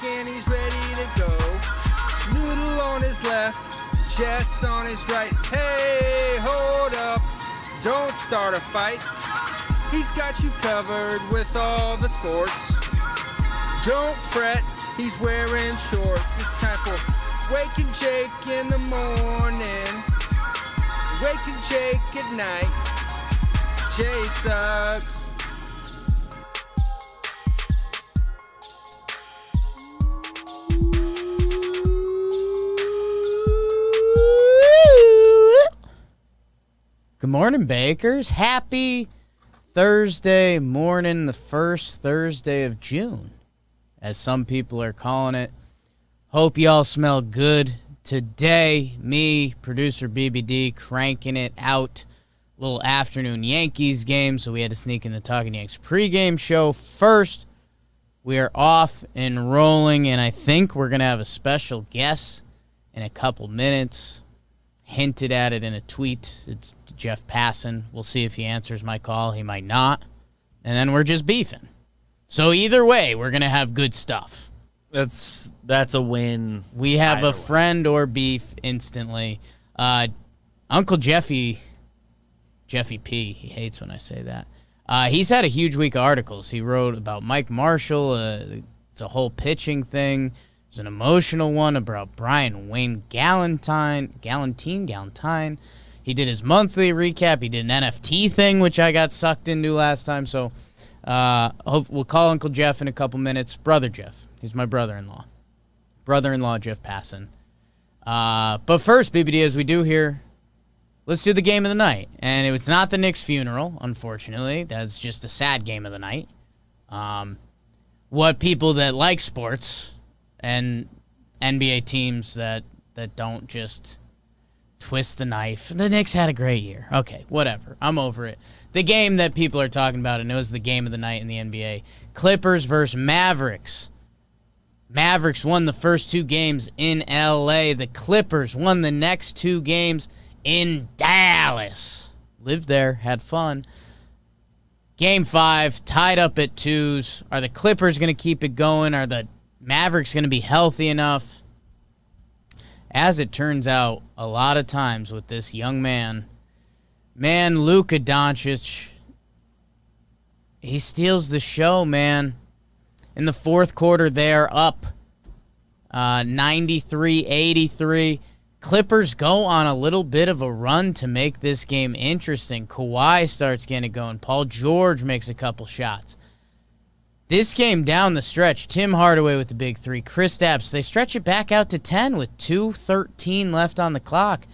and he's ready to go. Noodle on his left, Jess on his right. Hey, hold up, don't start a fight. He's got you covered with all the sports. Don't fret, he's wearing shorts. It's time for Waking Jake in the morning, Waking Jake at night. Jake sucks. Good morning, Bakers. Happy Thursday morning, the first Thursday of June, as some people are calling it. Hope y'all smell good today. Me, producer BBD, cranking it out. Little afternoon Yankees game, so we had to sneak in the Talking Yanks pregame show first. We are off and rolling, and I think we're going to have a special guest in a couple minutes. Hinted at it in a tweet. It's Jeff Passan. We'll see if he answers my call. He might not. And then we're just beefing. So either way, we're going to have good stuff. That's a win. We have a friend or beef instantly. Uncle Jeffy P, he hates when I say that. He's had a huge week of articles. He wrote about Mike Marshall. It's a whole pitching thing. There's an emotional one about Brian Wayne Galantine. He did his monthly recap. He did an NFT thing, which I got sucked into last time. So we'll call Uncle Jeff in a couple minutes. Brother Jeff. He's my brother-in-law. Brother-in-law Jeff Passan. But first, BBD, as we do here, let's do the game of the night. And it was not the Knicks' funeral, unfortunately. That's just a sad game of the night. What people that like sports and NBA teams that don't just twist the knife. The Knicks had a great year. Okay, whatever. I'm over it. The game that people are talking about, and it was the game of the night in the NBA. Clippers versus Mavericks. Mavericks won the first two games in L.A. The Clippers won the next two games in Dallas. Lived there, had fun. Game 5, tied up at 2s. Are the Clippers going to keep it going? Are the Mavericks going to be healthy enough? As it turns out, a lot of times with this young man, Luka Doncic, he steals the show, man. In the fourth quarter, they are up 93-83. Clippers go on a little bit of a run to make this game interesting. Kawhi starts getting it going. Paul George makes a couple shots. This game down the stretch, Tim Hardaway with the big three. Kristaps, they stretch it back out to 10 with 2:13 left on the clock.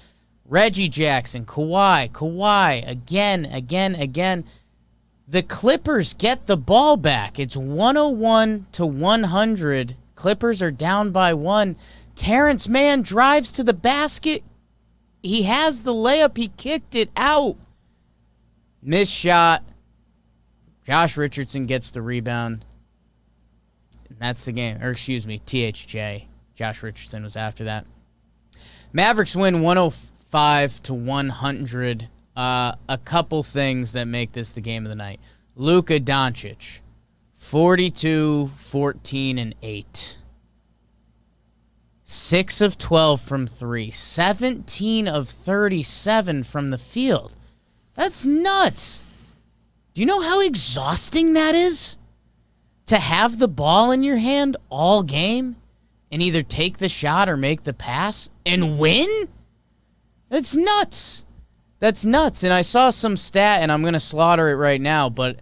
Reggie Jackson, Kawhi, again. The Clippers get the ball back. It's 101-100. Clippers are down by 1. Terrence Mann drives to the basket. He has the layup. He kicked it out. Missed shot. Josh Richardson gets the rebound. And that's the game. Or excuse me, THJ. Josh Richardson was after that. Mavericks win 105-100. A couple things that make this the game of the night. Luka Doncic, 42, 14, and 8. 6 of 12 from 3. 17 of 37 from the field. That's nuts. Do you know how exhausting that is? To have the ball in your hand all game and either take the shot or make the pass and win? That's nuts. That's nuts. And I saw some stat, and I'm going to slaughter it right now, but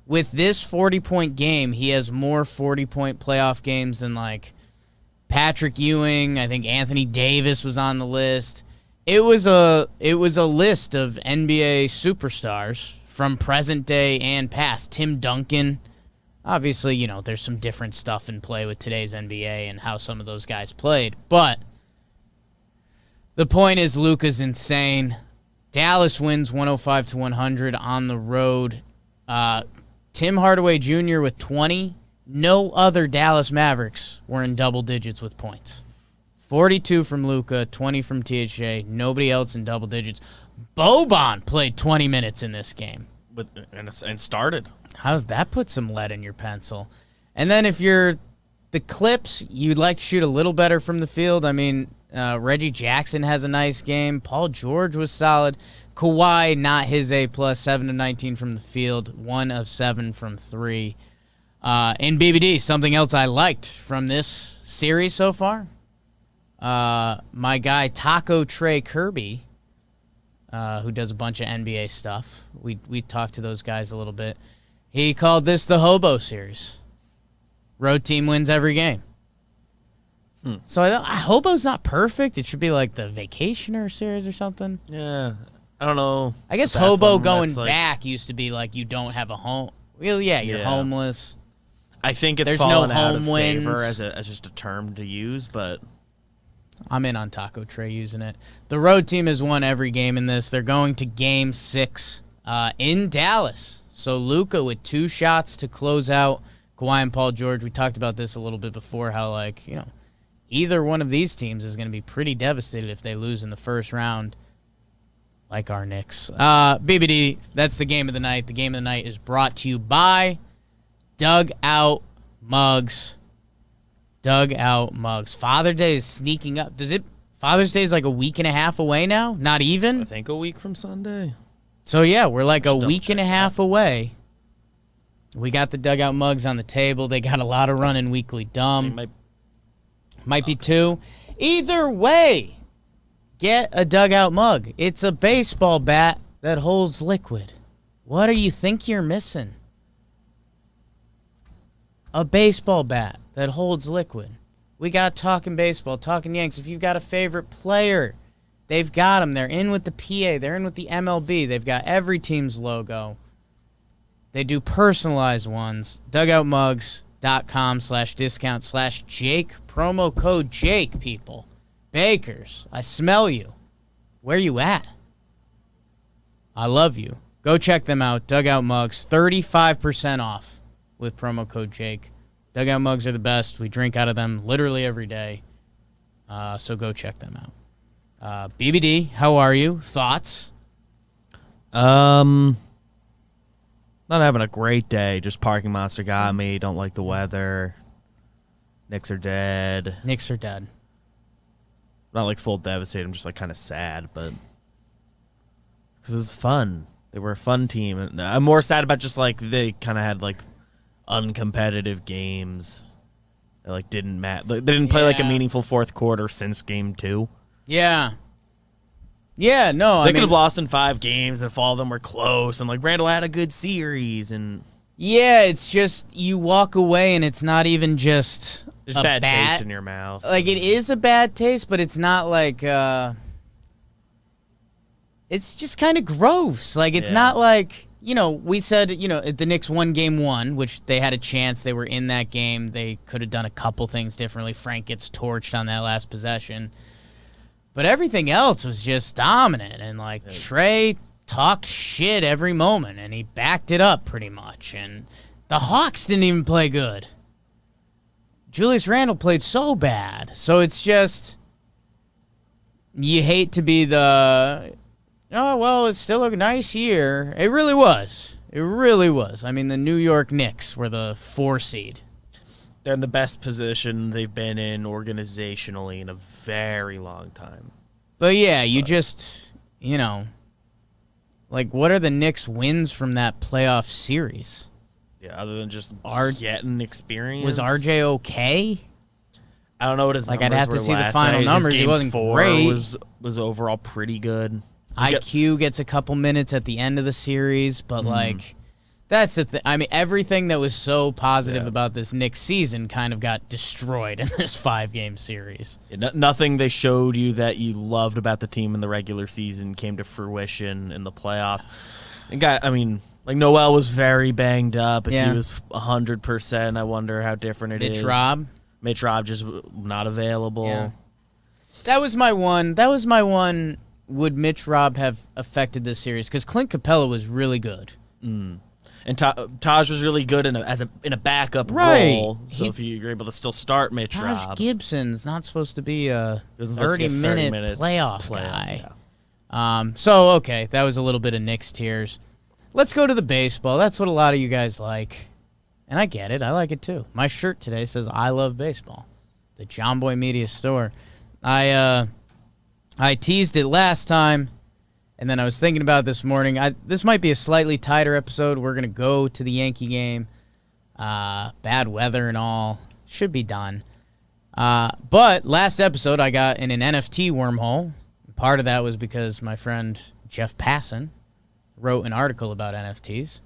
with this 40-point game, he has more 40-point playoff games than, like, Patrick Ewing. I think Anthony Davis was on the list. It was a list of NBA superstars from present day and past. Tim Duncan. Obviously, you know, there's some different stuff in play with today's NBA and how some of those guys played. But the point is, Luka's insane. Dallas wins 105-100 on the road. Tim Hardaway Jr. with 20. No other Dallas Mavericks were in double digits with points. 42 from Luka, 20 from THJ. Nobody else in double digits. Boban played 20 minutes in this game. And started. How's that put some lead in your pencil? And then if you're The Clips, you'd like to shoot a little better from the field. I mean, Reggie Jackson has a nice game. Paul George was solid. Kawhi, not his A+, 7 of 19 from the field, 1 of 7 from 3. In BBD, something else I liked from this series so far, my guy Taco Trey Kirby, who does a bunch of NBA stuff. We talked to those guys a little bit. He called this the Hobo Series. Road team wins every game. So Hobo's not perfect. It should be like the Vacationer Series or something. Yeah, I don't know. I guess Hobo going back used to be like you don't have a home. Well, yeah, you're homeless. I think it's There's fallen no out of home favor wins. as just a term to use, but I'm in on Taco Trey using it. The road team has won every game in this. They're going to Game 6 in Dallas. So Luka with 2 shots to close out. Kawhi and Paul George, we talked about this a little bit before, how, like, you know, either one of these teams is going to be pretty devastated if they lose in the first round, like our Knicks. BBD, that's the game of the night. The game of the night is brought to you by Dugout Mugs. Dugout Mugs. Father's Day is sneaking up. Father's Day is like a week and a half away now? Not even? I think a week from Sunday. So, yeah, we're like Just a week and a half away. We got the Dugout Mugs on the table. They got a lot of running weekly dumb. Might be 2. Either way, get a Dugout Mug. It's a baseball bat that holds liquid. What do you think you're missing? A baseball bat that holds liquid. We got Talking Baseball, Talking Yanks. If you've got a favorite player, they've got them. They're in with the PA. They're in with the MLB. They've got every team's logo. They do personalized ones. Dugoutmugs.com/discount/Jake. Promo code Jake, people. Bakers, I smell you. Where you at? I love you. Go check them out. Dugout Mugs, 35% off with promo code Jake. Dugout Mugs are the best. We drink out of them literally every day. So go check them out. BBD, how are you? Thoughts? Not having a great day. Just parking monster got me. Don't like the weather. Knicks are dead. Knicks are dead. Not like full devastated. I'm just like kind of sad, but because it was fun. They were a fun team. And I'm more sad about just like they kind of had like uncompetitive games. They like didn't they didn't play like a meaningful fourth quarter since game 2. Yeah. Yeah, no, They could have lost in 5 games, and if all of them were close, and like Randall had a good series, and yeah, it's just you walk away, and it's not even just there's bad taste in your mouth. Like it is a bad taste, but it's not like it's just kind of gross. Like it's not like, you know, we said, you know, the Knicks won game 1, which they had a chance. They were in that game. They could have done a couple things differently. Frank gets torched on that last possession. But everything else was just dominant, and like Trey talked shit every moment, and he backed it up pretty much. And the Hawks didn't even play good. Julius Randle played so bad. So it's just, you hate to be the, oh, well, it's still a nice year. It really was. It really was. I mean, the New York Knicks were the 4 seed. They're in the best position they've been in organizationally in a very long time. But yeah, you just, you know, like, what are the Knicks' wins from that playoff series? Yeah, other than just getting experience. Was RJ okay? I don't know what his numbers were. I'd have to see the final night. numbers. He wasn't great. Was overall pretty good. IQ gets a couple minutes at the end of the series, but like, that's the thing. I mean, everything that was so positive about this Knicks season kind of got destroyed in this 5-game series. Yeah, nothing they showed you that you loved about the team in the regular season came to fruition in the playoffs. And I mean, like Noel was very banged up. If he was 100%, I wonder how different it is. Mitch Rob just not available. Yeah. That was my one. Would Mitch Rob have affected this series? Because Clint Capella was really good. And Taj was really good in a backup role. So if you're able to still start Mitch Rob. Taj Gibson's not supposed to be a 30-minute playoff guy. Yeah. So, okay, that was a little bit of Knicks tears. Let's go to the baseball. That's what a lot of you guys like. And I get it. I like it too. My shirt today says I love baseball. The John Boy Media Store. I teased it last time, and then I was thinking about it this morning. This might be a slightly tighter episode. We're going to go to the Yankee game. Bad weather and all. Should be done. But last episode, I got in an NFT wormhole. Part of that was because my friend Jeff Passan wrote an article about NFTs.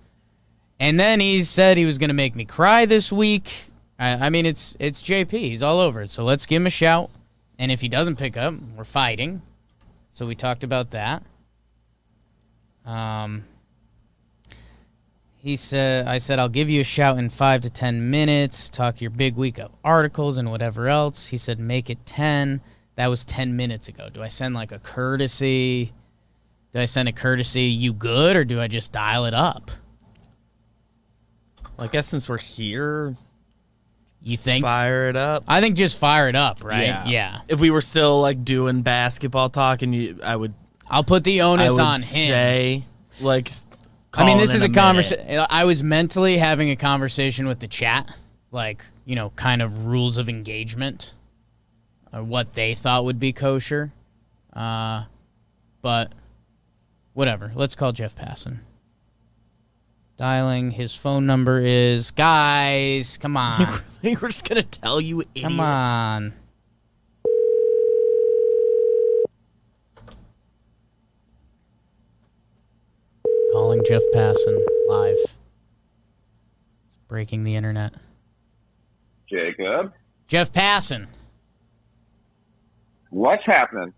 And then he said he was going to make me cry this week. I mean, it's JP. He's all over it. So let's give him a shout. And if he doesn't pick up, we're fighting. So we talked about that. I said, I'll give you a shout in 5 to 10 minutes. Talk your big week of articles and whatever else. He said, make it 10. That was 10 minutes ago. Do I send like a courtesy? Do I send a courtesy, you good? Or do I just dial it up? Well, I guess since we're here, you think? Fire it up. I think just fire it up, right? Yeah. If we were still like doing basketball talk, and I'll put the onus on him. Say, like, I mean, this is a conversation. I was mentally having a conversation with the chat, like, kind of rules of engagement, or what they thought would be kosher. But whatever. Let's call Jeff Passan. Dialing. His phone number is... Guys, come on. We're just going to tell you idiots. Come on. Calling Jeff Passan live. It's breaking the internet. Jacob? Jeff Passan. What's happening?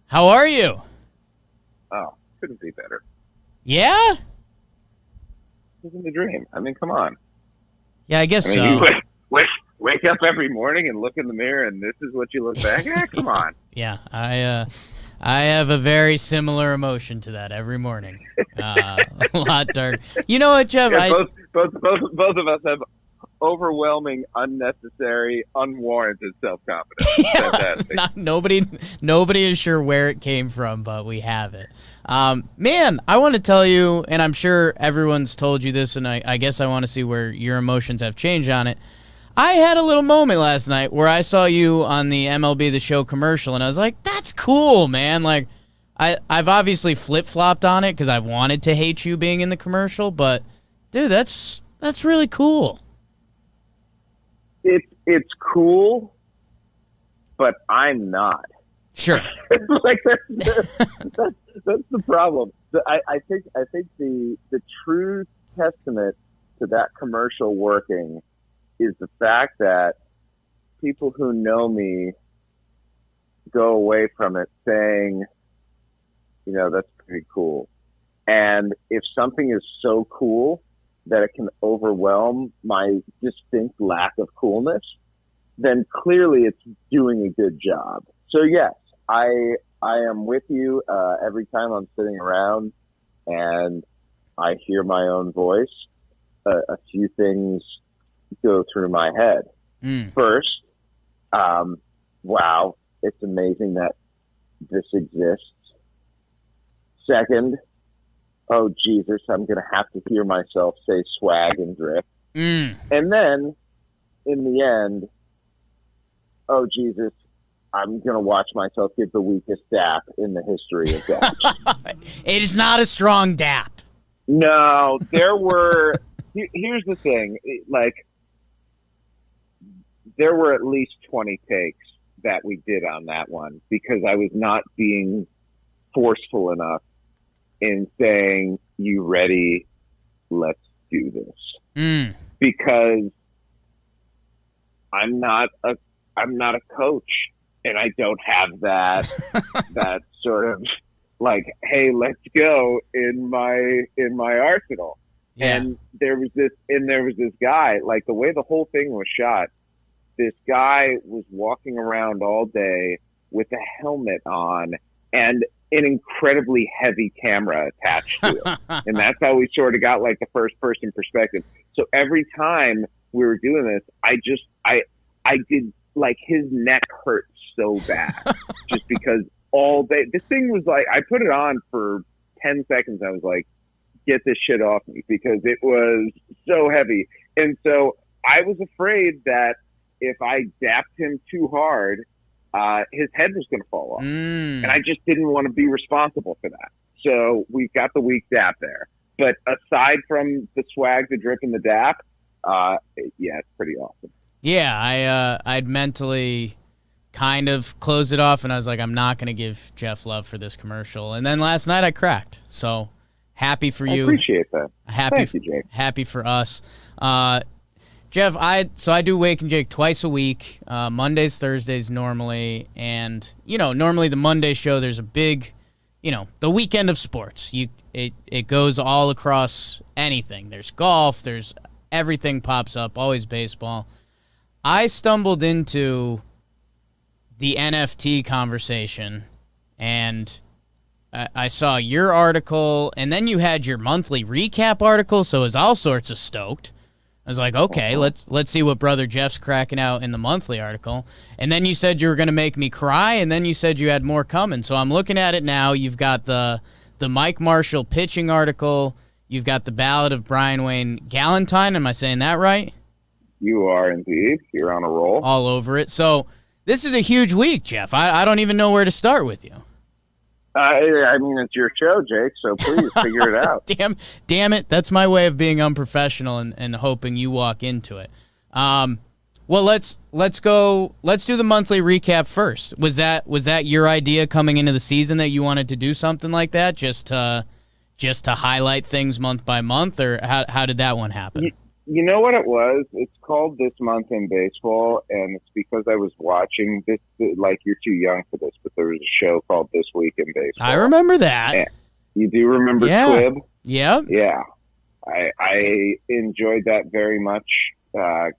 How are you? Oh, couldn't be better. Yeah? Living the dream. I mean, come on. Yeah, I guess so. You wake up every morning and look in the mirror, and this is what you look back at? Come on. Yeah, I have a very similar emotion to that every morning. A lot dark. You know what, Jeff? Yeah, both of us have overwhelming, unnecessary, unwarranted self-confidence. Yeah, nobody is sure where it came from, but we have it. Man, I want to tell you, and I'm sure everyone's told you this, and I guess I want to see where your emotions have changed on it. I had a little moment last night where I saw you on the MLB The Show commercial, and I was like, that's cool, man. Like, I've obviously flip-flopped on it because I've wanted to hate you being in the commercial, but, dude, that's really cool. It's cool, but I'm not. Sure. Like that's the problem. I think the true testament to that commercial working is the fact that people who know me go away from it saying, that's pretty cool. And if something is so cool that it can overwhelm my distinct lack of coolness, then clearly it's doing a good job. So yes, I am with you every time I'm sitting around and I hear my own voice. A few things go through my head. First, wow, it's amazing that this exists. Second, oh, Jesus, I'm going to have to hear myself say swag and drip. And then, in the end, oh, Jesus, I'm going to watch myself give the weakest dap in the history of daps. It is not a strong dap. No, there were... Here's the thing. There were at least 20 takes that we did on that one because I was not being forceful enough in saying, you ready? Let's do this. Because I'm not a coach and I don't have that sort of like, hey, let's go in my arsenal. Yeah. And there was this guy, like the way the whole thing was shot, this guy was walking around all day with a helmet on and an incredibly heavy camera attached to it. And that's how we sort of got like the first person perspective. So every time we were doing this, I did like his neck hurt so bad just because all day, this thing was like, I put it on for 10 seconds. I was like, get this shit off me because it was so heavy. And so I was afraid that if I dapped him too hard, his head was going to fall off. And I just didn't want to be responsible for that. So we've got the weak dap there. But aside from the swag, the drip, and the dap, yeah, it's pretty awesome. Yeah, I'd mentally kind of closed it off, and I was like, I'm not going to give Jeff love for this commercial. And then last night I cracked. So happy for you. I appreciate that. Thank you, Jake. Happy for us. Jeff, I do Wake and Jake twice a week, Mondays, Thursdays normally, and normally the Monday show there's a big, the weekend of sports. It goes all across anything. There's golf, there's everything pops up, always baseball. I stumbled into the NFT conversation, and I saw your article, and then you had your monthly recap article, so it was all sorts of stoked. I was like, okay, let's see what Brother Jeff's cracking out in the monthly article. And then you said you were going to make me cry, and then you said you had more coming. So I'm looking at it now. You've got the Mike Marshall pitching article. You've got the Ballad of Brian Wayne Galentine. Am I saying that right? You are indeed. You're on a roll. All over it. So this is a huge week, Jeff. I don't even know where to start with you. I mean, it's your show, Jake, so please figure it out. Damn it. That's my way of being unprofessional and hoping you walk into it. Well, let's go. Let's do the monthly recap first. Was that your idea coming into the season that you wanted to do something like that, just to highlight things month by month, or how did that one happen? You know what it was? It's called This Month in Baseball, and it's because I was watching this, like, you're too young for this, but there was a show called This Week in Baseball. I remember that. And you do remember Twib? Yeah. Yeah. I enjoyed that very much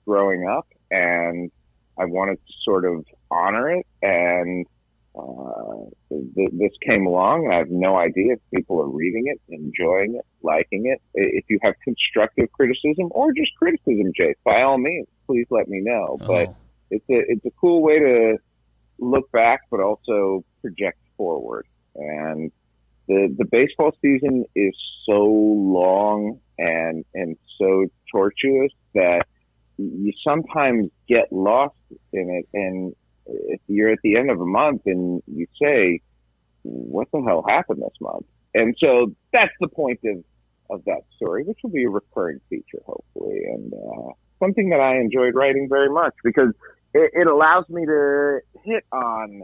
growing up, and I wanted to sort of honor it, and this came along. I have no idea if people are reading it, enjoying it, liking it. If you have constructive criticism or just criticism, Jake, by all means, please let me know. But it's a cool way to look back, but also project forward. And the baseball season is so long and so tortuous that you sometimes get lost in it. And if you're at the end of a month and you say, what the hell happened this month? And so that's the point of that story, which will be a recurring feature, hopefully, and something that I enjoyed writing very much because it allows me to hit on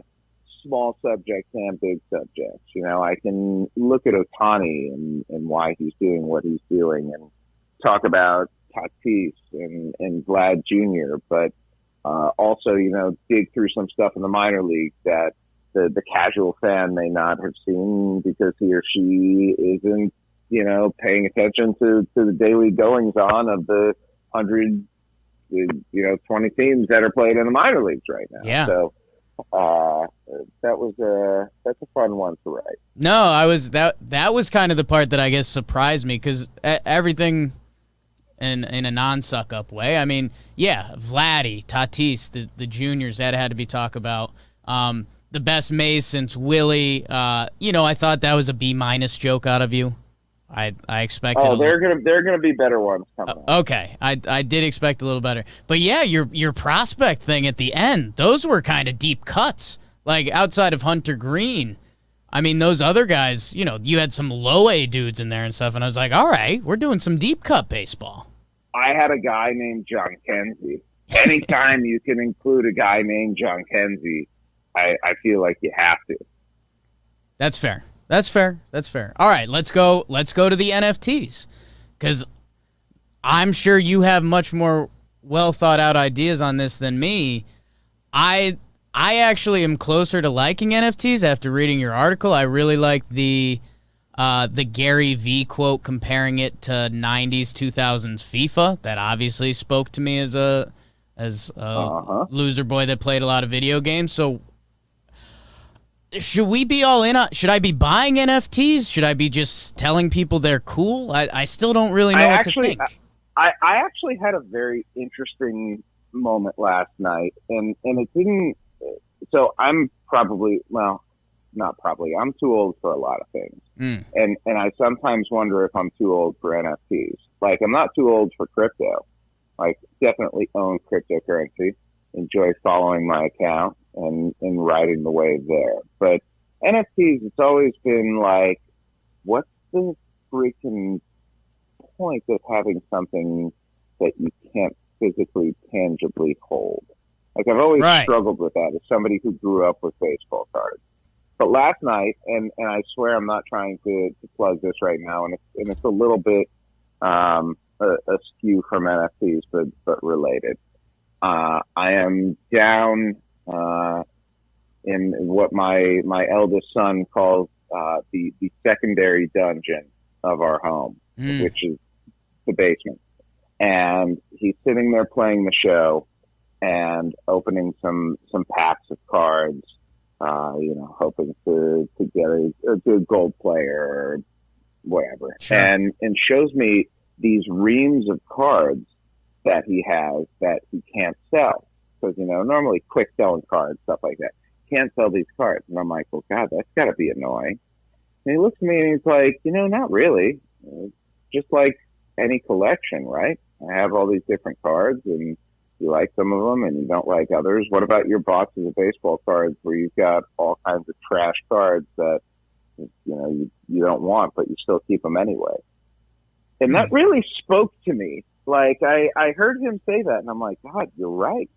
small subjects and big subjects. I can look at Ohtani and why he's doing what he's doing and talk about Tatis and Vlad Jr., but also, dig through some stuff in the minor league that the casual fan may not have seen because he or she isn't, paying attention to the daily goings on of the 20 teams that are playing in the minor leagues right now. Yeah. So that's a fun one to write. No, that was kind of the part that I guess surprised me because everything. In a non-suck-up way. I mean, yeah, Vladdy, Tatis, the juniors, that had to be talked about. The best Mays since Willie. I thought that was a B- joke out of you. I expected. Oh, they're gonna be better ones coming up. Okay, I did expect a little better, but yeah, your prospect thing at the end, those were kind of deep cuts. Like outside of Hunter Green, I mean, those other guys, you had some low A dudes in there and stuff, and I was like, all right, we're doing some deep cut baseball. I had a guy named John Kenzie. Anytime you can include a guy named John Kenzie, I feel like you have to. That's fair. All right, let's go to the NFTs because I'm sure you have much more well thought out ideas on this than me. I actually am closer to liking NFTs after reading your article. I really like the Gary V quote comparing it to 90s, 2000s FIFA. That obviously spoke to me as a loser boy that played a lot of video games. So should we be all in on, should I be buying NFTs? Should I be just telling people they're cool? I still don't really know what to think. I actually had a very interesting moment last night and it didn't, so I'm probably, well, I'm too old for a lot of things. And I sometimes wonder if I'm too old for NFTs. Like, I'm not too old for crypto. Like, definitely own cryptocurrency. Enjoy following my account and riding the wave there. But NFTs, it's always been like, what's the freaking point of having something that you can't physically, tangibly hold? Like, I've always struggled with that as somebody who grew up with baseball cards. But last night, and I swear I'm not trying to plug this right now, and it's a little bit askew from NFTs, but related. I am down in what my eldest son calls the secondary dungeon of our home, which is the basement. And he's sitting there playing the show and opening some packs of cards, hoping to get a good gold player or whatever. Sure. And shows me these reams of cards that he has that he can't sell. Because, normally quick selling cards, stuff like that. Can't sell these cards. And I'm like, well, God, that's got to be annoying. And he looks at me and he's like, not really. Just like any collection, right? I have all these different cards and you like some of them and you don't like others. What about your boxes of baseball cards where you've got all kinds of trash cards that, you don't want, but you still keep them anyway? And that really spoke to me. Like, I heard him say that and I'm like, God, you're right.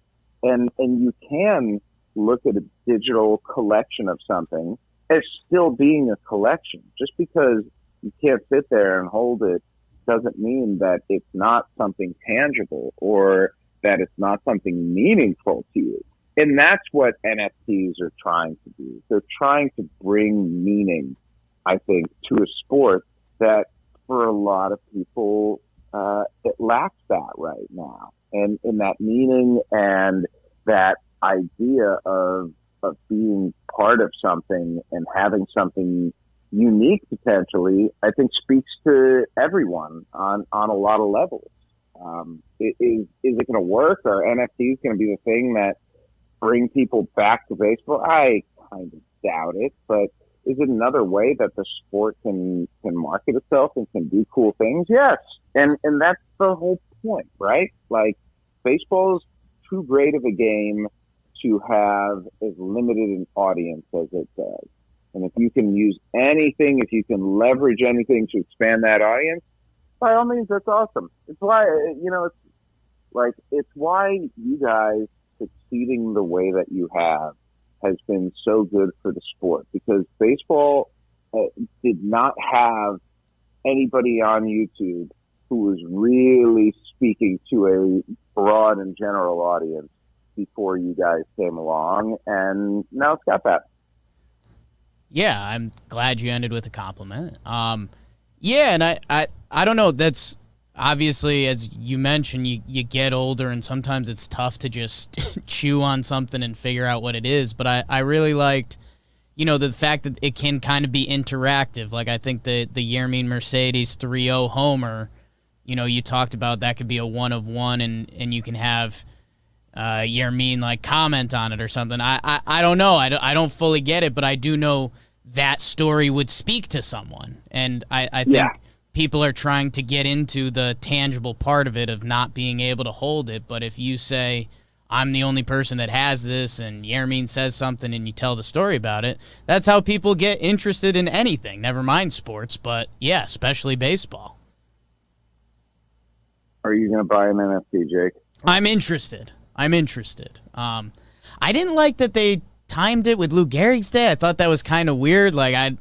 And you can look at a digital collection of something as still being a collection. Just because you can't sit there and hold it doesn't mean that it's not something tangible or that it's not something meaningful to you. And that's what NFTs are trying to do. They're trying to bring meaning, I think, to a sport that for a lot of people, it lacks that right now. And that meaning and that idea of being part of something and having something unique potentially, I think speaks to everyone on a lot of levels. Is it going to work? Are NFTs going to be the thing that bring people back to baseball? I kind of doubt it, but is it another way that the sport can market itself and can do cool things? Yes. And that's the whole point, right? Like, baseball is too great of a game to have as limited an audience as it does. And if you can use anything, if you can leverage anything to expand that audience, by all means, that's awesome. It's why, it's why you guys succeeding the way that you have has been so good for the sport, because baseball did not have anybody on YouTube who was really speaking to a broad and general audience before you guys came along, and now it's got that. Yeah, I'm glad you ended with a compliment. And I don't know, that's obviously, as you mentioned, you get older and sometimes it's tough to just chew on something and figure out what it is. But I really liked, the fact that it can kind of be interactive. Like, I think the Yermin Mercedes 3-0 homer, you talked about that could be a 1-of-1 and you can have Yermin comment on it or something. I don't know. I don't fully get it, but I do know that story would speak to someone. And I think people are trying to get into the tangible part of it, of not being able to hold it. But if you say, I'm the only person that has this, and Yermin says something and you tell the story about it, that's how people get interested in anything, never mind sports, but yeah, especially baseball. Are you going to buy an NFT, Jake? I'm interested. I didn't like that they timed it with Lou Gehrig's day. I thought that was kind of weird. Like, I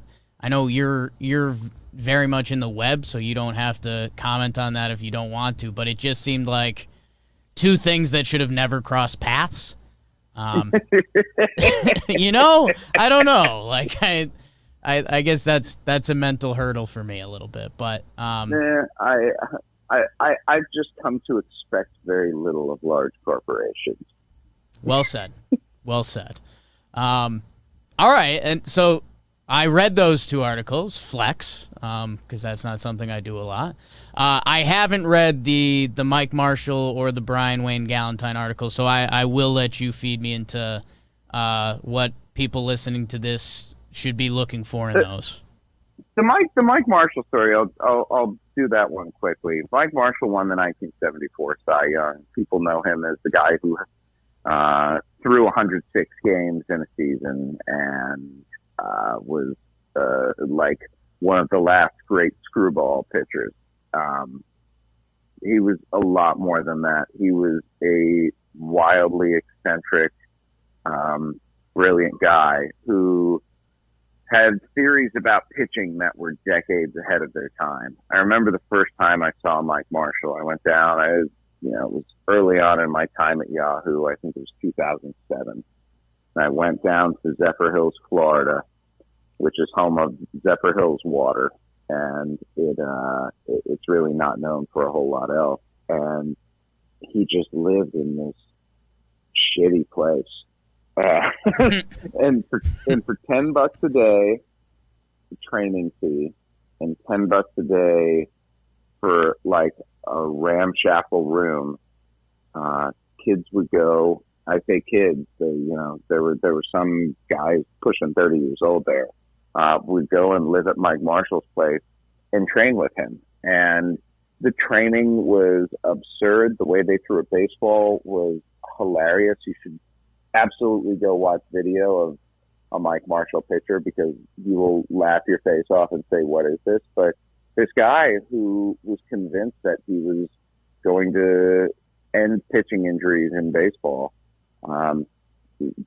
know you're very much in the web, so you don't have to comment on that if you don't want to, but it just seemed like two things that should have never crossed paths. I don't know. Like, I guess that's a mental hurdle for me a little bit, but I've just come to expect very little of large corporations. Well said. All right, and so I read those two articles, Flex, because that's not something I do a lot. I haven't read the Mike Marshall or the Brian Wayne Galentine article, so I will let you feed me into what people listening to this should be looking for in those? The Mike Marshall story. I'll do that one quickly. Mike Marshall won the 1974 Cy Young. People know him as the guy who threw 106 games in a season and was like one of the last great screwball pitchers. He was a lot more than that. He was a wildly eccentric, brilliant guy who had theories about pitching that were decades ahead of their time. I remember the first time I saw Mike Marshall. I went down. It was early on in my time at Yahoo. I think it was 2007. And I went down to Zephyr Hills, Florida, which is home of Zephyr Hills Water, and it's really not known for a whole lot else. And he just lived in this shitty place. And for $10 a day, the training fee, and $10 a day for like a ramshackle room, kids would go. I say kids. There were some guys pushing 30 years old there. Would go and live at Mike Marshall's place and train with him. And the training was absurd. The way they threw a baseball was hilarious. You should absolutely go watch video of a Mike Marshall pitcher because you will laugh your face off and say, what is this? But this guy who was convinced that he was going to end pitching injuries in baseball,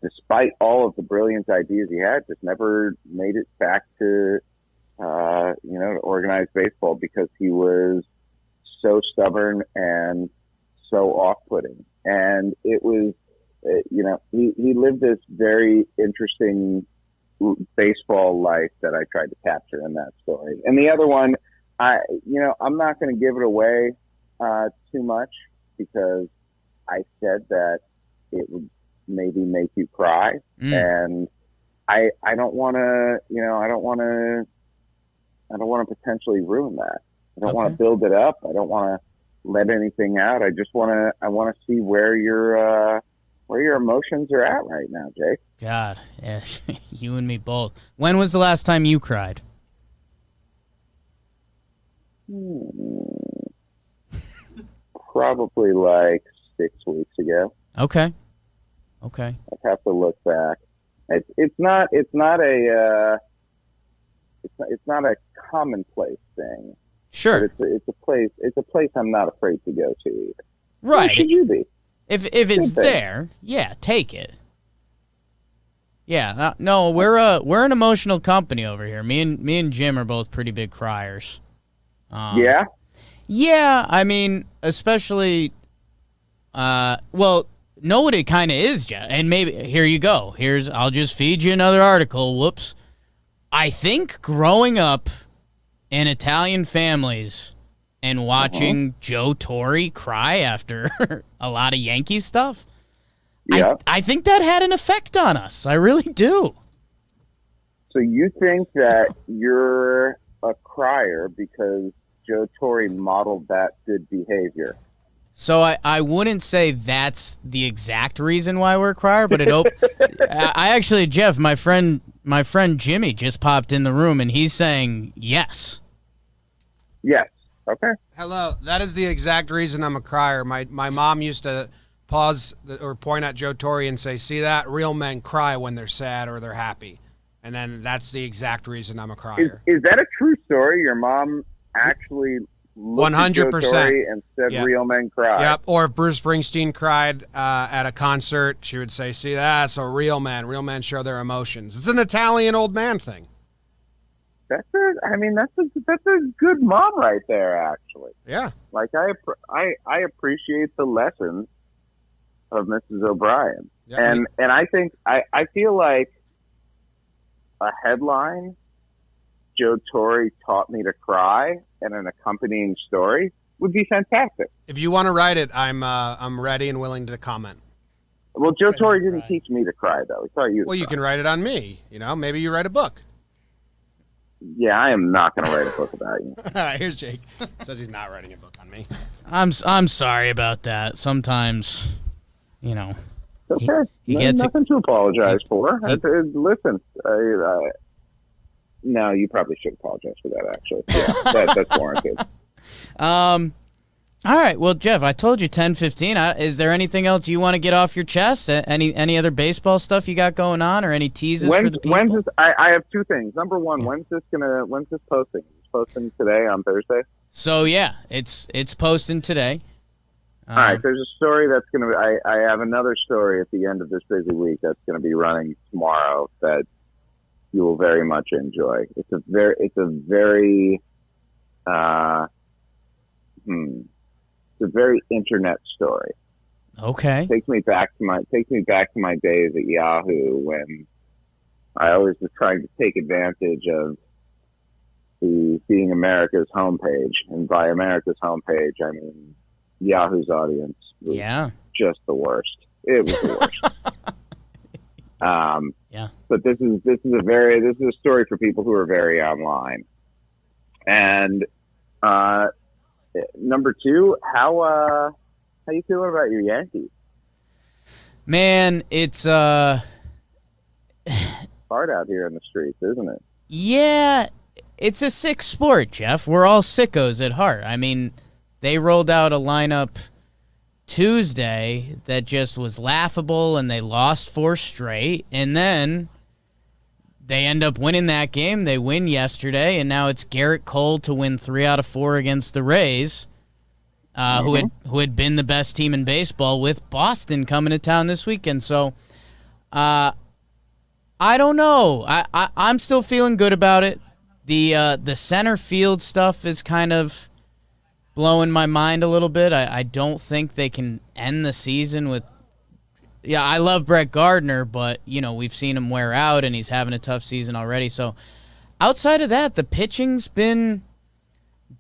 despite all of the brilliant ideas he had, just never made it back to organized baseball because he was so stubborn and so off-putting. And it was, he lived this very interesting baseball life that I tried to capture in that story. And the other one, I'm not going to give it away too much because I said that it would maybe make you cry. And I don't want to, potentially ruin that. I don't want to build it up. I don't want to let anything out. I want to see where your emotions are at right now, Jake. God, yes, you and me both. When was the last time you cried? Probably like 6 weeks ago. Okay. I'd have to look back. It's not a commonplace thing. Sure. But it's a place I'm not afraid to go to either. Right. Where should you be? If it's there, yeah, take it. Yeah, no, we're an emotional company over here. Me and Jim are both pretty big criers. Yeah. Yeah, I mean, especially, know what it kind of is, Jeff. And maybe here you go. I'll just feed you another article. Whoops. I think growing up in Italian families and watching Joe Torre cry after a lot of Yankee stuff, yeah. I think that had an effect on us. I really do. So you think that you're a crier because Joe Torre modeled that good behavior? So I wouldn't say that's the exact reason why we're a crier, but I actually, Jeff, my friend Jimmy just popped in the room and he's saying yes. Yes. Okay. Hello. That is the exact reason I'm a crier. My mom used to pause or point at Joe Torre and say, "See that? Real men cry when they're sad or they're happy." And then that's the exact reason I'm a crier. Is that a true story? Your mom actually looked at Joe 100%. Torre and said, Yep. "Real men cry." Yep. Or if Bruce Springsteen cried at a concert, she would say, "See that? So real men show their emotions." It's an Italian old man thing. That's a good mom right there, actually. Yeah. Like I appreciate the lessons of Mrs. O'Brien. Yeah, and I think I feel like a headline, Joe Torre taught me to cry, and an accompanying story would be fantastic. If you want to write it, I'm ready and willing to comment. Well, Joe Torre didn't teach me to cry, though. He taught you to Well, you cry. can write it on me. Maybe you write a book. Yeah, I am not going to write a book about you. All right, here's Jake. Says he's not writing a book on me. I'm sorry about that. Sometimes, It's okay. He gets nothing to apologize for. Listen, No, you probably should apologize for that, actually. Yeah, that's warranted. All right. Well, Jeff, I told you 10:15. Is there anything else you want to get off your chest? Any other baseball stuff you got going on, or any teases for the people? I have two things. Number one, when's this posting? It's posting today on Thursday. So yeah, it's posting today. All right. There's a story that's gonna. I have another story at the end of this busy week that's gonna be running tomorrow that you will very much enjoy. It's a very internet story. Okay. Takes me back to my days at Yahoo when I always was trying to take advantage of being America's homepage, and by America's homepage I mean Yahoo's audience was just the worst. It was the worst. Yeah. But this is a story for people who are very online. And number two, how you feeling about your Yankees? Man, it's hard out here in the streets, isn't it? Yeah, it's a sick sport, Jeff. We're all sickos at heart. I mean, they rolled out a lineup Tuesday that just was laughable, and they lost 4 straight, and then they end up winning that game. They win yesterday, and now it's Garrett Cole to win 3 out of 4 against the Rays, who had been the best team in baseball, with Boston coming to town this weekend. So, I don't know. I'm still feeling good about it. The center field stuff is kind of blowing my mind a little bit. I don't think they can end the season with. Yeah, I love Brett Gardner, but, we've seen him wear out, and he's having a tough season already. So, outside of that, the pitching's been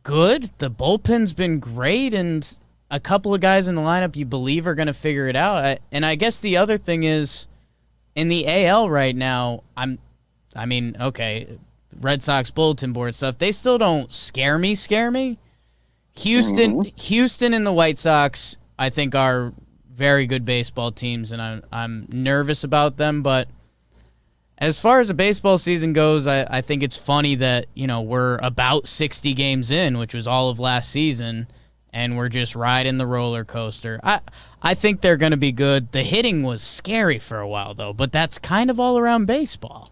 good. The bullpen's been great, and a couple of guys in the lineup you believe are going to figure it out. And I guess the other thing is, in the AL right now, okay, Red Sox bulletin board stuff, they still don't scare me. Houston and the White Sox, I think, are very good baseball teams, and I'm nervous about them. But as far as the baseball season goes, I think it's funny that, we're about 60 games in, which was all of last season, and we're just riding the roller coaster. I think they're going to be good. The hitting was scary for a while, though, but that's kind of all around baseball.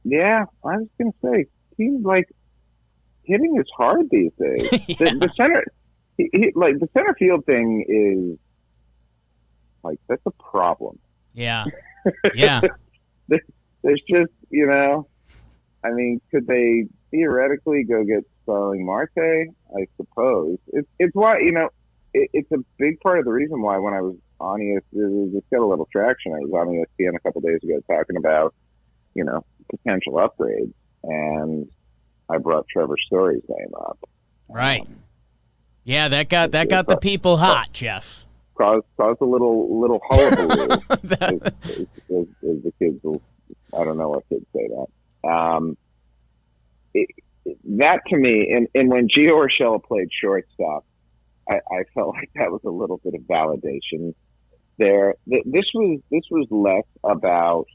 Yeah, I was going to say, seems like hitting is hard these days. Yeah. The center field thing is that's a problem. Yeah. Yeah. There's just, could they theoretically go get Starling Marte? I suppose. It's why, it's a big part of the reason why when I was on ESPN, it's got a little traction. I was on ESPN a couple days ago talking about, potential upgrades, and I brought Trevor Story's name up. Right. Yeah, that got the people hot, Jeff. Caused a little hullabaloo, as the kids will. I don't know what kids say that. That to me, and when Gio Urshela played shortstop, I felt like that was a little bit of validation there. This was less about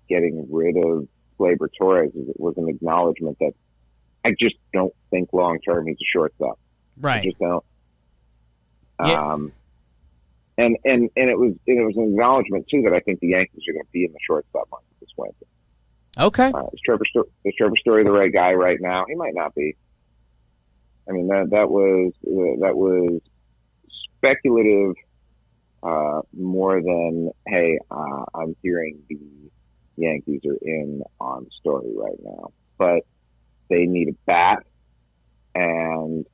getting rid of Gleyber Torres. It was an acknowledgement that I just don't think long term he's a shortstop. Right. I just don't. Yeah. And it was an acknowledgement too that I think the Yankees are going to be in the shortstop market this winter. Okay. Is Trevor Story the right guy right now? He might not be. I mean that was speculative more than hey, I'm hearing the Yankees are in on Story right now, but they need a bat, and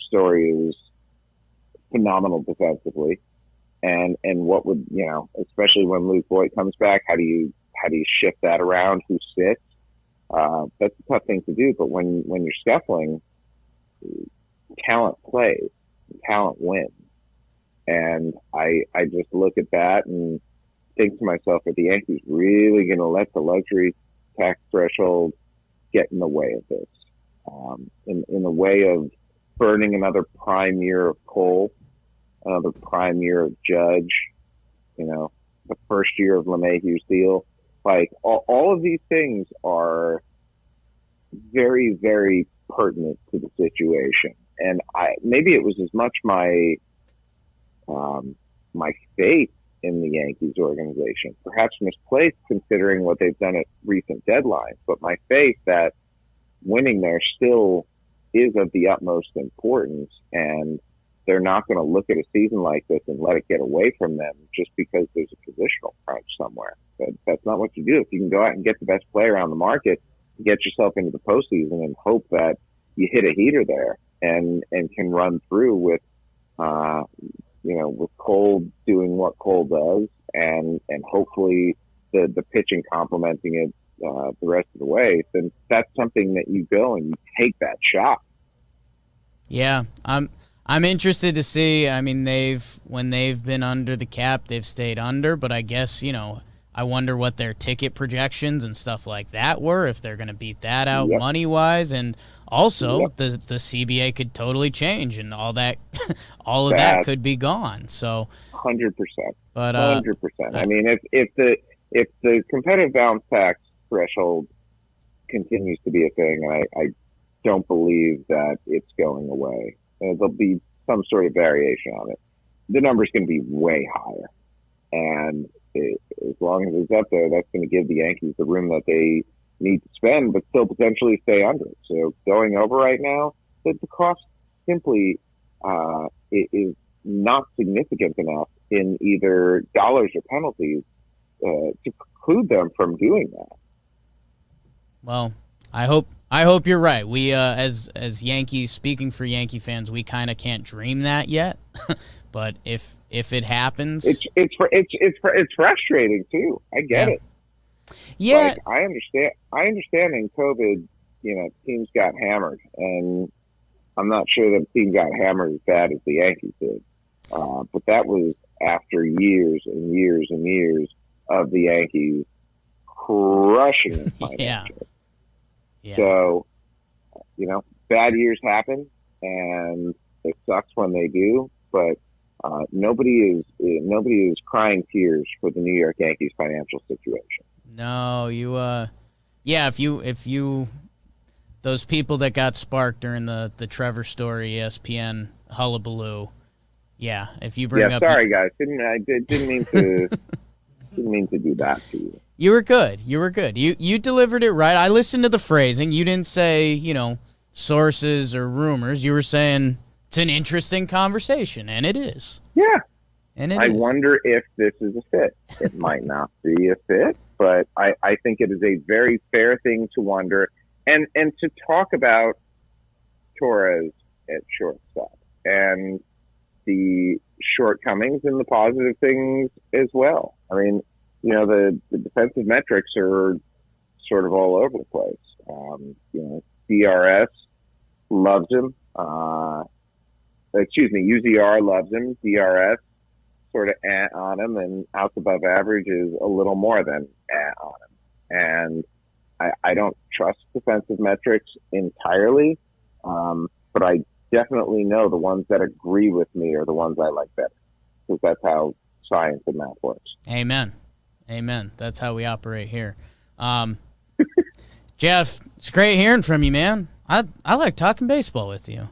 Story is phenomenal defensively. And what would, especially when Luke Voigt comes back, how do you shift that around? Who sits? That's a tough thing to do. But when you're scuffling, talent plays, talent wins. And I just look at that and think to myself, are the Yankees really going to let the luxury tax threshold get in the way of this? In the way of burning another prime year of Cole, another prime year of Judge, the first year of LeMahieu's deal. Like all of these things are very, very pertinent to the situation. And maybe it was as much my faith in the Yankees organization, perhaps misplaced considering what they've done at recent deadlines, but my faith that winning there still is of the utmost importance, and they're not going to look at a season like this and let it get away from them just because there's a positional crunch somewhere. That's not what you do. If you can go out and get the best player on the market, get yourself into the postseason and hope that you hit a heater there and can run through with, with Cole doing what Cole does and hopefully the pitching complementing it the rest of the way, then that's something that you go and you take that shot. Yeah, I'm interested to see. I mean, when they've been under the cap, they've stayed under, but I guess, I wonder what their ticket projections and stuff like that were, if they're going to beat that out money-wise, and also the CBA could totally change, and all that, of that could be gone. So 100%. But 100%. I mean, if the competitive bounce tax threshold continues to be a thing, I don't believe that it's going away. There'll be some sort of variation on it. The number's going to be way higher, and as long as it's up there, that's going to give the Yankees the room that they need to spend, but still potentially stay under it. So going over right now, the cost simply is not significant enough in either dollars or penalties to preclude them from doing that. Well, I hope you're right. We as Yankees, speaking for Yankee fans, we kind of can't dream that yet. But if it happens, it's frustrating too. I get it. Yeah, like, I understand in COVID, teams got hammered, and I'm not sure that the team got hammered as bad as the Yankees did. But that was after years and years and years of the Yankees crushing them financially. Yeah. So, bad years happen, and it sucks when they do. But nobody is crying tears for the New York Yankees financial situation. No, if you, those people that got sparked during the Trevor Story ESPN hullabaloo, if you bring up. Sorry guys, didn't mean to. Didn't mean to do that to you. You were good. You delivered it right. I listened to the phrasing. You didn't say, sources or rumors. You were saying it's an interesting conversation, and it is. Yeah. And I wonder if this is a fit. It might not be a fit, but I think it is a very fair thing to wonder and to talk about Torres at shortstop and the shortcomings and the positive things as well. I mean, the defensive metrics are sort of all over the place. DRS loves him. UZR loves him. DRS sort of on him, and outs above average is a little more than on him. And I don't trust defensive metrics entirely, but I definitely know the ones that agree with me are the ones I like better, because that's how science and math works. Amen. That's how we operate here. Jeff, it's great hearing from you, man. I like talking baseball with you.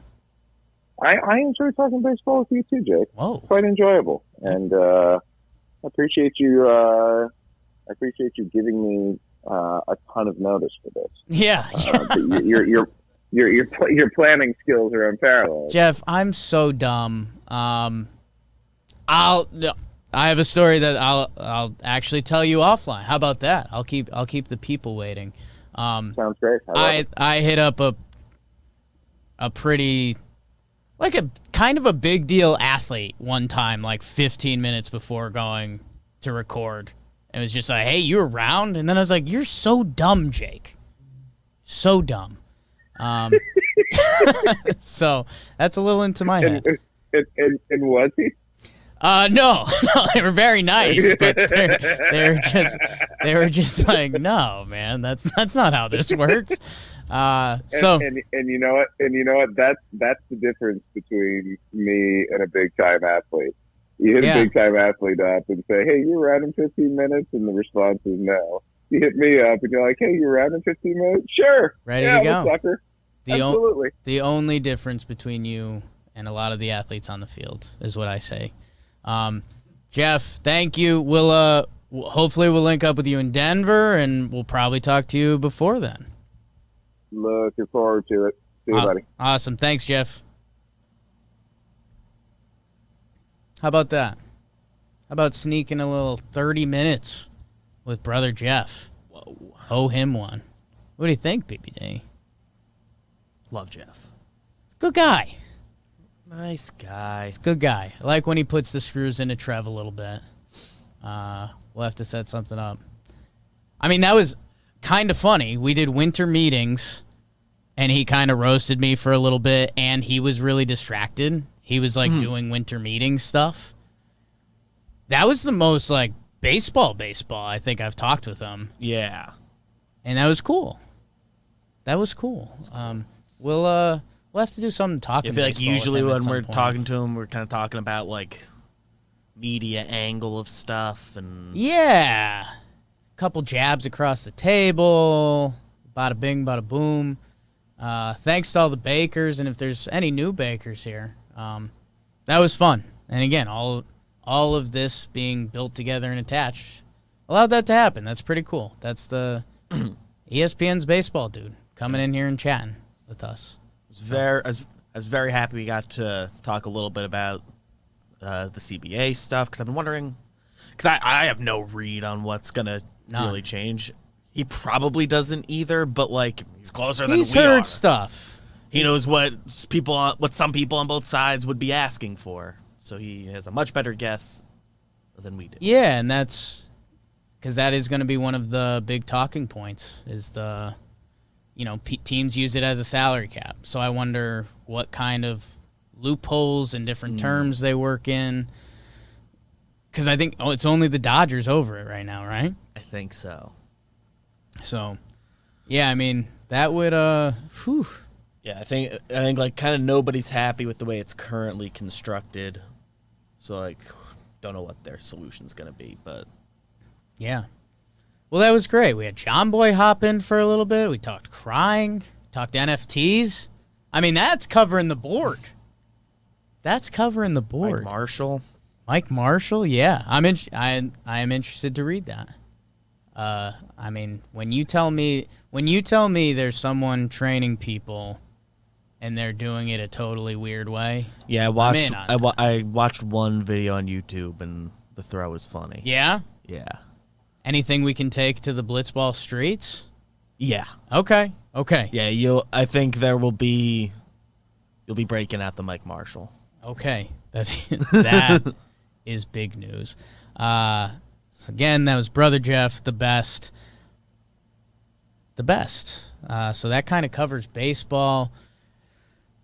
I enjoy talking baseball with you too, Jake. Whoa. It's quite enjoyable, and I appreciate you. I appreciate you giving me a ton of notice for this. Yeah. Your planning skills are unparalleled. Jeff, I'm so dumb. I have a story that I'll actually tell you offline. How about that? I'll keep the people waiting. Sounds great. I hit up a pretty, like a kind of a big deal athlete one time, like 15 minutes before going to record. It was just like, hey, you around? And then I was like, you're so dumb, Jake. So dumb. So that's a little into my head. And was he? No, they were very nice, but they were just like, no, man, that's not how this works. And you know what? That's the difference between me and a big time athlete. You hit a big time athlete up and say, hey, you around in 15 minutes, and the response is no. you hit me up and you're like, hey, you around in 15 minutes? Sure. Ready yeah, to go. Sucker. The Absolutely. The only difference between you and a lot of the athletes on the field is what I say. Jeff, thank you. We'll hopefully we'll link up with you in Denver, and we'll probably talk to you before then. Looking forward to it. See you, buddy. Awesome. Thanks, Jeff. How about that? How about sneaking a little 30 minutes with brother Jeff? Whoa. Owe him one. What do you think, BBD? Love Jeff. Good guy. Nice guy. He's a good guy. I like when he puts the screws into Trev a little bit. We'll have to set something up. I mean, that was kind of funny. We did winter meetings, and he kind of roasted me for a little bit, and he was really distracted. He was, like, doing winter meeting stuff. That was the most, like, baseball I think I've talked with him. Yeah. And that was cool. That was cool. We'll have to do something talking. I feel like baseball with usually him at when some we're point. talking to him, we're kind of talking about, like, media angle of stuff. And Yeah. Couple jabs across the table. Bada bing, bada boom. Thanks to all the bakers, and if there's any new bakers here, that was fun. And again, all of this being built together and attached allowed that to happen. That's pretty cool. That's the ESPN's baseball dude coming in here and chatting with us. I was very happy we got to talk a little bit about the CBA stuff, because I've been wondering, because I have no read on what's going to really change. He probably doesn't either, but, like, he's closer than we are. He's heard stuff. He knows what some people on both sides would be asking for, so he has a much better guess than we do. Yeah, and that's because that is going to be one of the big talking points is the, teams use it as a salary cap. So I wonder what kind of loopholes and different terms they work in. Because I think it's only the Dodgers over it right now, right? I think so. So, yeah, I mean, that would, Yeah, I think like kind of nobody's happy with the way it's currently constructed. So, like, don't know what their solution's going to be, but yeah. Well, that was great. We had John Boy hop in for a little bit. We talked crying, talked NFTs. I mean, that's covering the board. That's covering the board. Mike Marshall, yeah. I am interested to read that. I mean, when you tell me there's someone training people and they're doing it a totally weird way. yeah, I watched one video on YouTube and the throw was funny. Yeah? Yeah. Anything we can take to the blitzball streets? Yeah. Okay. Yeah, I think you'll be breaking out the Mike Marshall. Okay. That is big news. So again, that was Brother Jeff, the best. So that kind of covers baseball.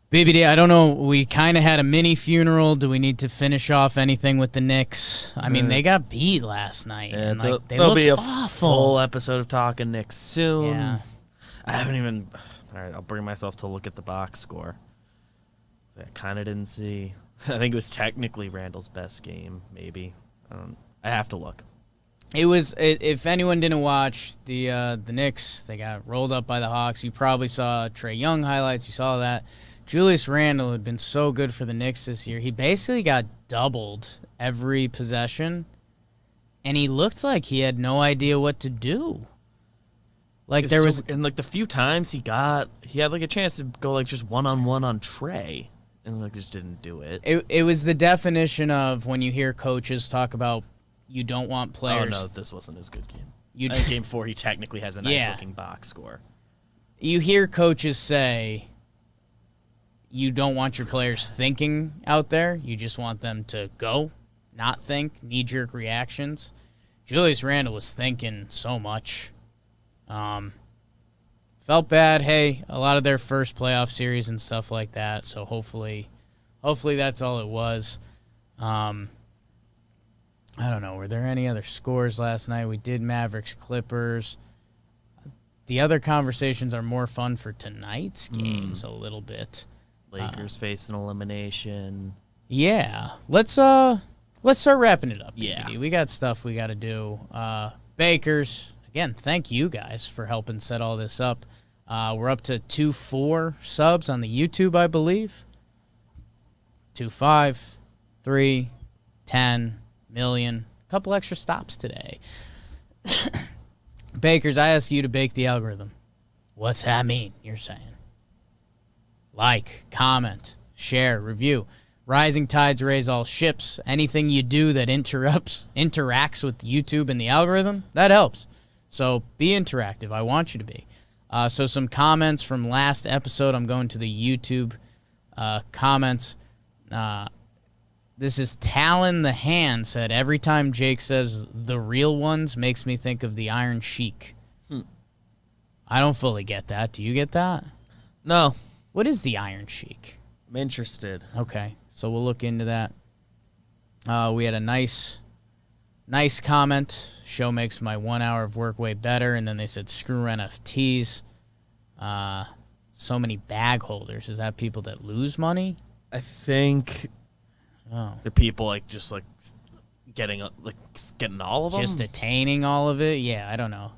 BBD, I don't know. We kind of had a mini funeral. Do we need to finish off anything with the Knicks? I mean, they got beat last night. Yeah, and they there'll looked be a awful. full episode of Talking Knicks soon. Yeah. I haven't even. All right, I'll bring myself to look at the box score. I kind of didn't see. I think it was technically Randall's best game, maybe. I have to look. It was. If anyone didn't watch the Knicks, they got rolled up by the Hawks. You probably saw Trae Young highlights. You saw that. Julius Randle had been so good for the Knicks this year. He basically got doubled every possession, and he looked like he had no idea what to do. Like there was, and like the few times he had like a chance to go like just one-on-one on Trae, and like just didn't do it. It was the definition of when you hear coaches talk about you don't want players. Oh no, this wasn't his good game. Game 4, he technically has a nice-looking box score. You hear coaches say you don't want your players thinking out there. You just want them to go, not think, knee-jerk reactions. Julius Randle was thinking so much. Felt bad. Hey, a lot of their first playoff series and stuff like that. So hopefully that's all it was. I don't know. Were there any other scores last night? We did Mavericks Clippers. The other conversations are more fun for tonight's games a little bit. Lakers face an elimination. Yeah. Let's start wrapping it up. Yeah. BBD. We got stuff we got to do. Bakers, again, thank you guys for helping set all this up. We're up to 2.4 subs on the YouTube, I believe. 2.5, 3, 10 million. A couple extra stops today. Bakers, I ask you to bake the algorithm. What's that mean, you're saying? Like, comment, share, review. Rising tides raise all ships. Anything you do that interacts with YouTube and the algorithm, that helps. So be interactive. I want you to be. So some comments from last episode. I'm going to the YouTube comments. This is Talon the Hand said, every time Jake says the real ones makes me think of the Iron Sheik. I don't fully get that. Do you get that? No. What is the Iron Sheik? I'm interested. Okay, so we'll look into that. We had a nice comment. Show makes my 1 hour of work way better. And then they said, screw NFTs. So many bag holders. Is that people that lose money? I think the people just getting all of them. Just attaining all of it? Yeah, I don't know.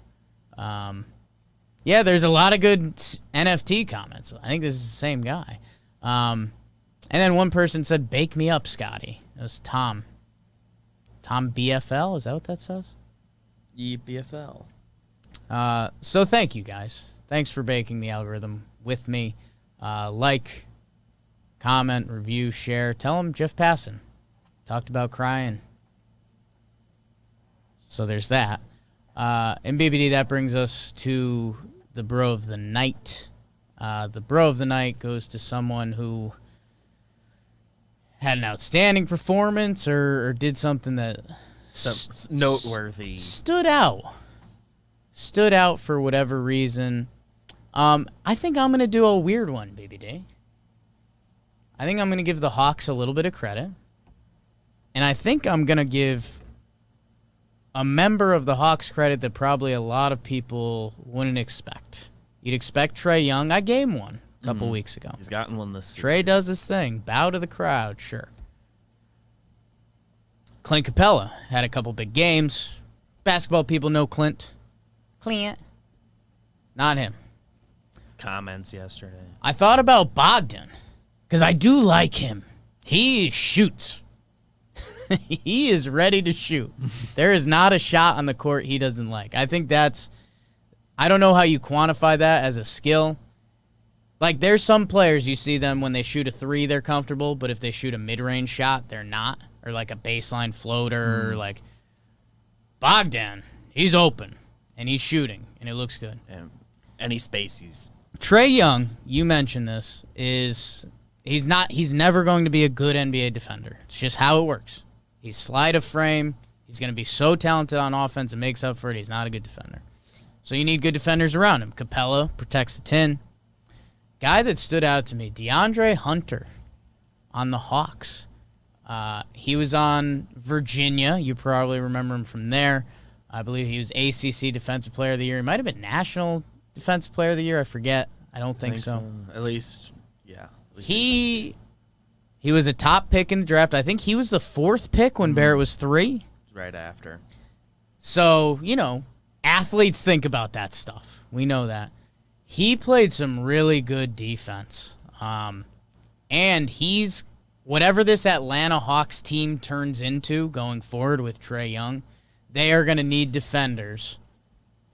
Yeah, there's a lot of good NFT comments. I think this is the same guy. And then one person said, bake me up, Scotty. It was Tom. Tom BFL? Is that what that says? EBFL. So thank you, guys. Thanks for baking the algorithm with me. Like, comment, review, share. Tell them Jeff Passan talked about crying. So there's that. And BBD, that brings us to the Bro of the Night. The Bro of the Night goes to someone who had an outstanding performance or did something that noteworthy. Stood out for whatever reason. I think I'm going to do a weird one, BBD. I think I'm going to give the Hawks a little bit of credit. And I think I'm going to give a member of the Hawks credit that probably a lot of people wouldn't expect. You'd expect Trae Young. I gave him one a couple weeks ago. He's gotten one this season. Trae does his thing. Bow to the crowd, sure. Clint Capella had a couple big games. Basketball people know Clint. Not him. Comments yesterday. I thought about Bogdan because I do like him. He shoots. He is ready to shoot. There is not a shot on the court he doesn't like. I think that's... I don't know how you quantify that as a skill. Like, there's some players you see them when they shoot a three, they're comfortable, but if they shoot a mid-range shot, they're not. Or like a baseline floater. Like, Bogdan, he's open, and he's shooting, and it looks good. And any space he's... Trae Young, you mentioned this, he's never going to be a good NBA defender. It's just how it works. He's sleight of frame. He's going to be so talented on offense and makes up for it. He's not a good defender. So you need good defenders around him. Capella protects the tin. Guy that stood out to me, DeAndre Hunter on the Hawks. He was on Virginia. You probably remember him from there. I believe he was ACC Defensive Player of the Year. He might have been National Defensive Player of the Year. I forget. I don't think so. At least, yeah. He was a top pick in the draft. I think he was the fourth pick when Barrett was 3. Right after. So, athletes think about that stuff. We know that. He played some really good defense. And he's, whatever this Atlanta Hawks team turns into going forward with Trae Young, they are going to need defenders.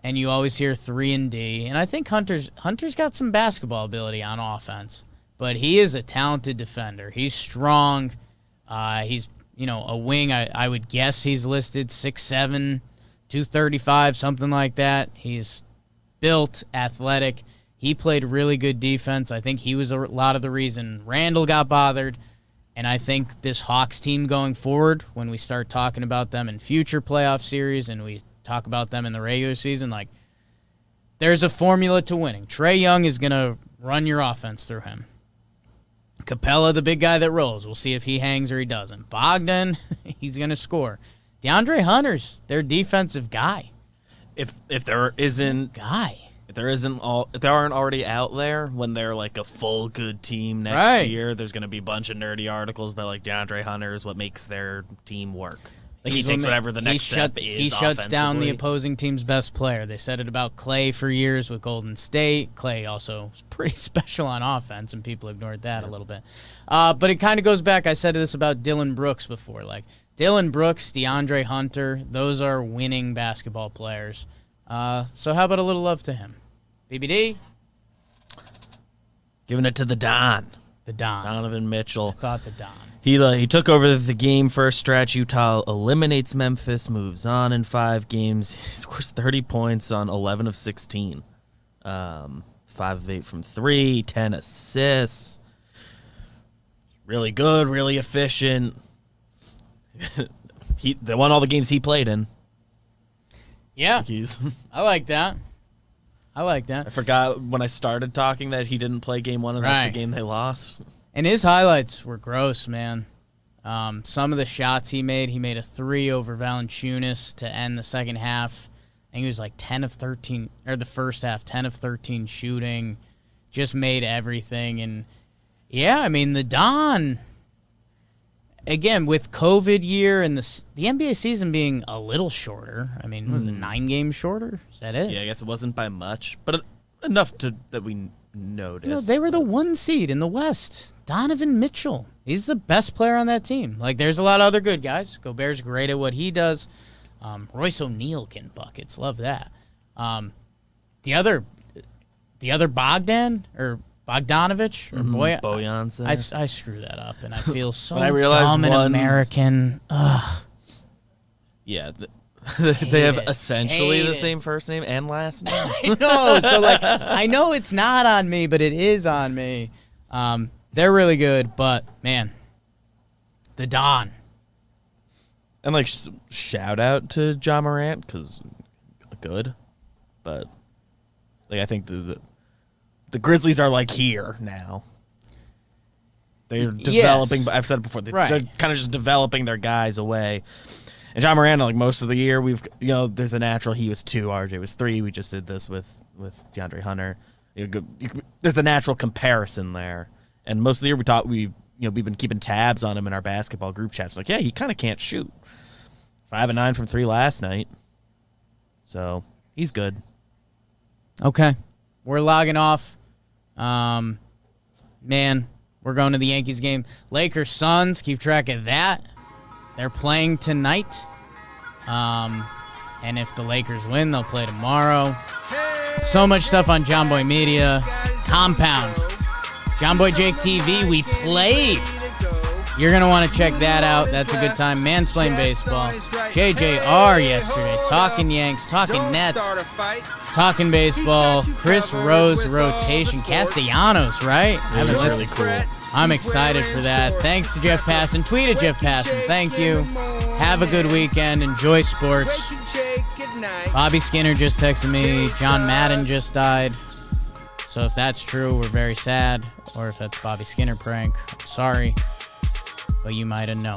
And you always hear 3 and D. And I think Hunter's got some basketball ability on offense. But he is a talented defender. He's strong. He's, a wing. I would guess he's listed 6'7", 235, something like that. He's built, athletic. He played really good defense. I think he was a lot of the reason Randall got bothered. And I think this Hawks team going forward, when we start talking about them in future playoff series and we talk about them in the regular season, there's a formula to winning. Trae Young is going to run your offense through him. Capella, the big guy that rolls. We'll see if he hangs or he doesn't. Bogdan, he's going to score. DeAndre Hunter's their defensive guy. If there aren't already out there when they're a full good team next year, there's going to be a bunch of nerdy articles about DeAndre Hunter is what makes their team work. Like he takes whatever the next step is. He shuts down the offensively. opposing team's best player. They said it about Clay for years with Golden State. Clay also was pretty special on offense, and people ignored that a little bit. But it kind of goes back. I said this about Dylan Brooks before. Like Dylan Brooks, DeAndre Hunter, those are winning basketball players. So how about a little love to him? BBD? Giving it to the Don. The Don. Donovan Mitchell. I thought the Don. He took over the game first stretch. Utah eliminates Memphis, moves on in 5 games. He scores 30 points on 11 of 16. 5 of 8 from 3, 10 assists. Really good, really efficient. They won all the games he played in. Yeah, He's. I like that. I forgot when I started talking that he didn't play game 1, and that's Right. the game they lost. And his highlights were gross, man. Some of the shots he made a 3 over Valanciunas to end the second half. I think he was like 10 of 13, or the first half, 10 of 13 shooting. Just made everything. And, yeah, I mean, the Don, again, with COVID year and the NBA season being a little shorter. I mean, was it 9 games shorter? Is that it? Yeah, I guess it wasn't by much, but enough that we noticed. No, they were the 1 seed in the West. Donovan Mitchell. He's the best player on that team. Like, there's a lot of other good guys. Gobert's great at what he does. Royce O'Neal can buckets. Love that. The other Bogdan or Bogdanovich or Bojan said. I screw that up, and I feel so I realized dumb and one's- American. Ugh. Yeah, they have it. essentially Hate the it. same first name and last name. I know. So, like, I know it's not on me, but it is on me. They're really good, but, man, the Don. And like shout out to Ja Morant because good, but like I think the Grizzlies are like here now. They're developing. Yes. I've said it before. They're Right. kind of just developing their guys away. And Ja Morant, like most of the year, there's a natural. He was 2, RJ was 3. We just did this with DeAndre Hunter. There's a natural comparison there. And most of the year we've been keeping tabs on him in our basketball group chats. Like, yeah, he kind of can't shoot. 5 of 9 from 3 last night. So he's good. Okay. We're logging off. Man, we're going to the Yankees game. Lakers, Suns, keep track of that. They're playing tonight. And if the Lakers win, they'll play tomorrow. So much stuff on John Boy Media. Compound. John Boy Jake TV, we played. You're going to want to check that out. That's a good time. Mansplain Baseball. JJR yesterday. Talking Yanks, talking Nets, talking baseball. Chris Rose rotation. Castellanos, right? I haven't It's listened. really cool. I'm excited for that. Thanks to Jeff Passan. Tweet at Jeff Passan. Thank you. Have a good weekend. Enjoy sports. Bobby Skinner just texted me. John Madden just died. So if that's true, we're very sad. Or if that's Bobby Skinner prank, I'm sorry. But you might have known.